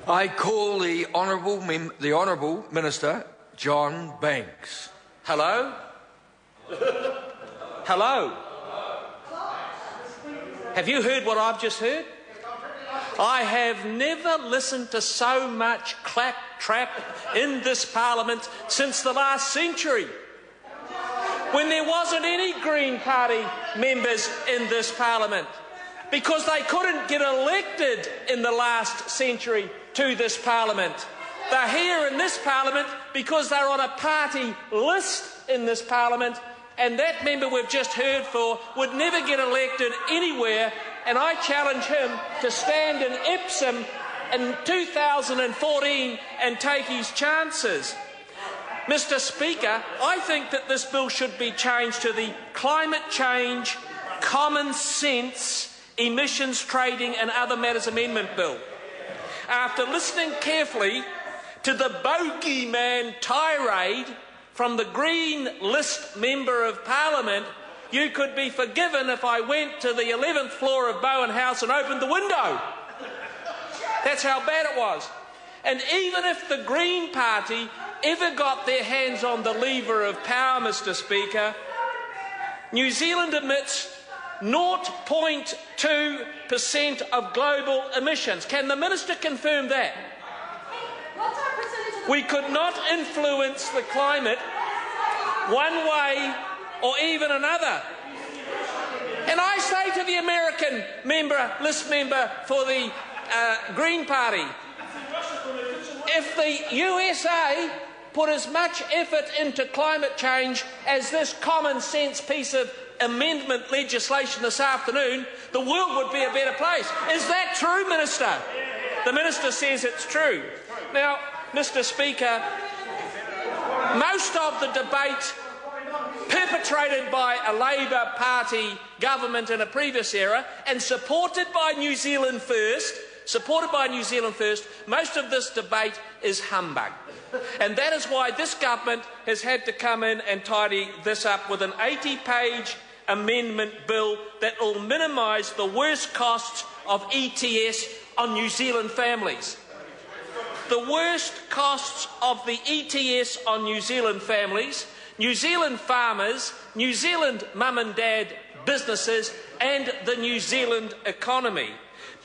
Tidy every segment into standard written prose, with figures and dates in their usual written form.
I call the Honourable Minister John Banks. Hello? Hello? Have you heard what I've just heard? I have never listened to so much claptrap in this Parliament since the last century, when there wasn't any Green Party members in this Parliament, because they couldn't get elected in the last century to this Parliament. They're here in this Parliament because they're on a party list in this Parliament, and that member we've just heard for would never get elected anywhere, and I challenge him to stand in Epsom in 2014 and take his chances. Mr. Speaker, I think that this bill should be changed to the Climate Change, Common Sense, Emissions Trading and Other Matters Amendment Bill. After listening carefully to the bogeyman tirade from the Green List Member of Parliament, you could be forgiven if I went to the 11th floor of Bowen House and opened the window. That's how bad it was. And even if the Green Party ever got their hands on the lever of power, Mr. Speaker, New Zealand emits 0.2% of global emissions. Can the Minister confirm that? We could not influence the climate one way or even another. And I say to the American list member for the Green Party, if the USA put as much effort into climate change as this common sense piece of amendment legislation this afternoon, the world would be a better place. Is that true, Minister? The Minister says it's true. Now, Mr. Speaker, most of the debate perpetrated by a Labour Party government in a previous era and supported by New Zealand First, most of this debate is humbug. And that is why this government has had to come in and tidy this up with an 80-page amendment bill that will minimise the worst costs of ETS on New Zealand families. The worst costs of the ETS on New Zealand families, New Zealand farmers, New Zealand mum and dad businesses and the New Zealand economy.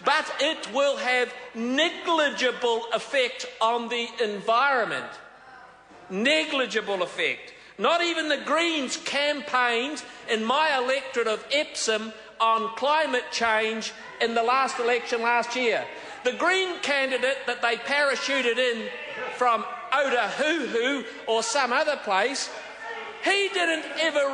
But it will have negligible effect on the environment. Negligible effect. Not even the Greens campaigned in my electorate of Epsom on climate change in the last election last year. The Green candidate that they parachuted in from Otahuhu or some other place, he didn't ever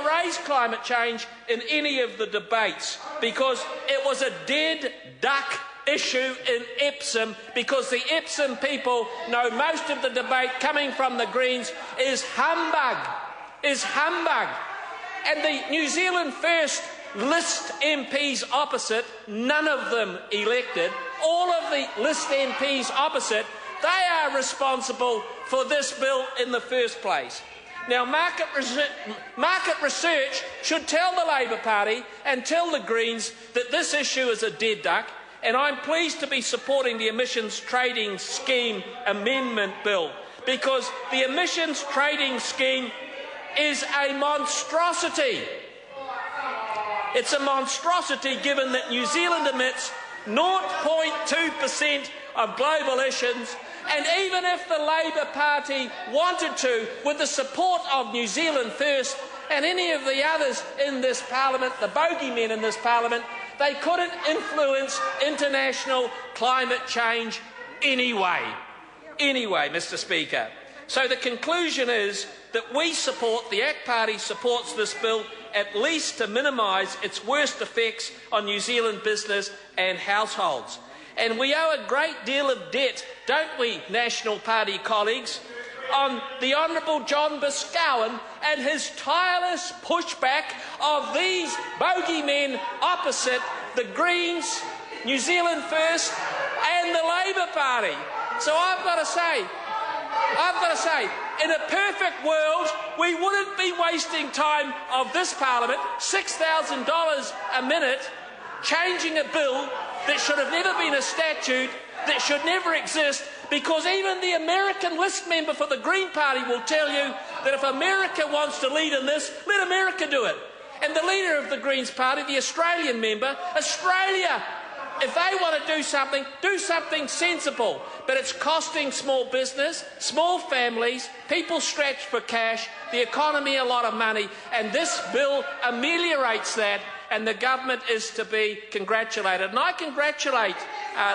raise climate change in any of the debates because it was a dead duck issue in Epsom, because the Epsom people know most of the debate coming from the Greens is humbug. And the New Zealand First list MPs opposite, none of them elected, all of the list MPs opposite, they are responsible for this bill in the first place. Now, market research should tell the Labour Party and tell the Greens that this issue is a dead duck, and I'm pleased to be supporting the Emissions Trading Scheme Amendment Bill, because the Emissions Trading Scheme is a monstrosity. It's a monstrosity given that New Zealand emits 0.2% of global emissions, and even if the Labour Party wanted to, with the support of New Zealand First and any of the others in this Parliament, the bogeymen in this Parliament, they couldn't influence international climate change anyway. Anyway, Mr. Speaker. So the conclusion is that we support, the ACT Party supports this bill, at least to minimise its worst effects on New Zealand business and households. And we owe a great deal of debt, don't we, National Party colleagues, on the Honourable John Boscawen and his tireless pushback of these bogeymen opposite the Greens, New Zealand First and the Labour Party. So I've got to say, in a perfect world, we wouldn't be wasting time of this Parliament, $6,000 a minute, changing a bill that should have never been a statute, that should never exist, because even the American list member for the Green Party will tell you that if America wants to lead in this, let America do it. And the leader of the Greens Party, the Australian member, Australia, if they want to do something sensible. But it's costing small business, small families, people stretched for cash, the economy a lot of money, and this bill ameliorates that, and the government is to be congratulated. And I congratulate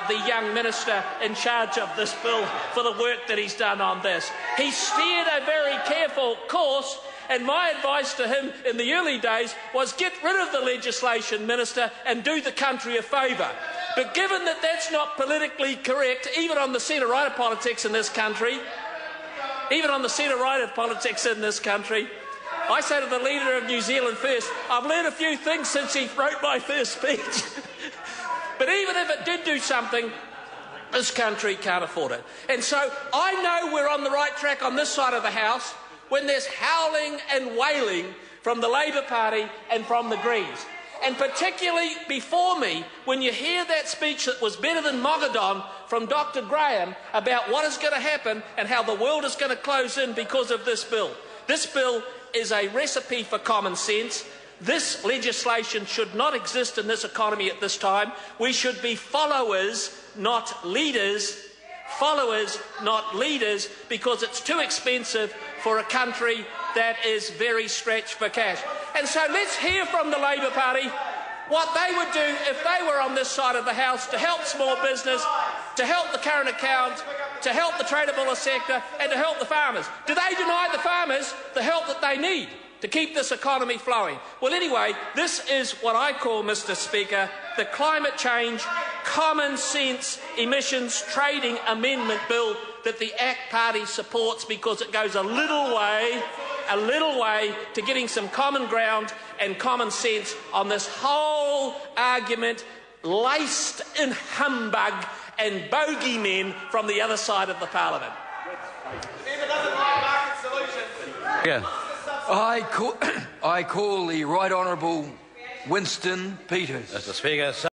the young minister in charge of this bill for the work that he's done on this. He steered a very careful course, and my advice to him in the early days was get rid of the legislation, Minister, and do the country a favour. But given that that's not politically correct, even on the centre-right of politics in this country, I say to the leader of New Zealand First, I've learned a few things since he wrote my first speech. But even if it did do something, this country can't afford it. And so I know we're on the right track on this side of the House when there's howling and wailing from the Labor Party and from the Greens. And particularly before me, when you hear that speech that was better than Mogadon from Dr. Graham about what is going to happen and how the world is going to close in because of this bill. This bill is a recipe for common sense. This legislation should not exist in this economy at this time. We should be followers, not leaders. Followers, not leaders, because it's too expensive for a country that is very stretched for cash. And so let's hear from the Labor Party what they would do if they were on this side of the House to help small business, to help the current account, to help the tradable sector and to help the farmers. Do they deny the farmers the help that they need to keep this economy flowing? Well, anyway, this is what I call, Mr. Speaker, the Climate Change Common Sense Emissions Trading Amendment Bill that the ACT Party supports, because it goes a little way to getting some common ground and common sense on this whole argument laced in humbug and bogeymen from the other side of the Parliament. Yeah. I call the Right Honourable Winston Peters. Mr. Speaker.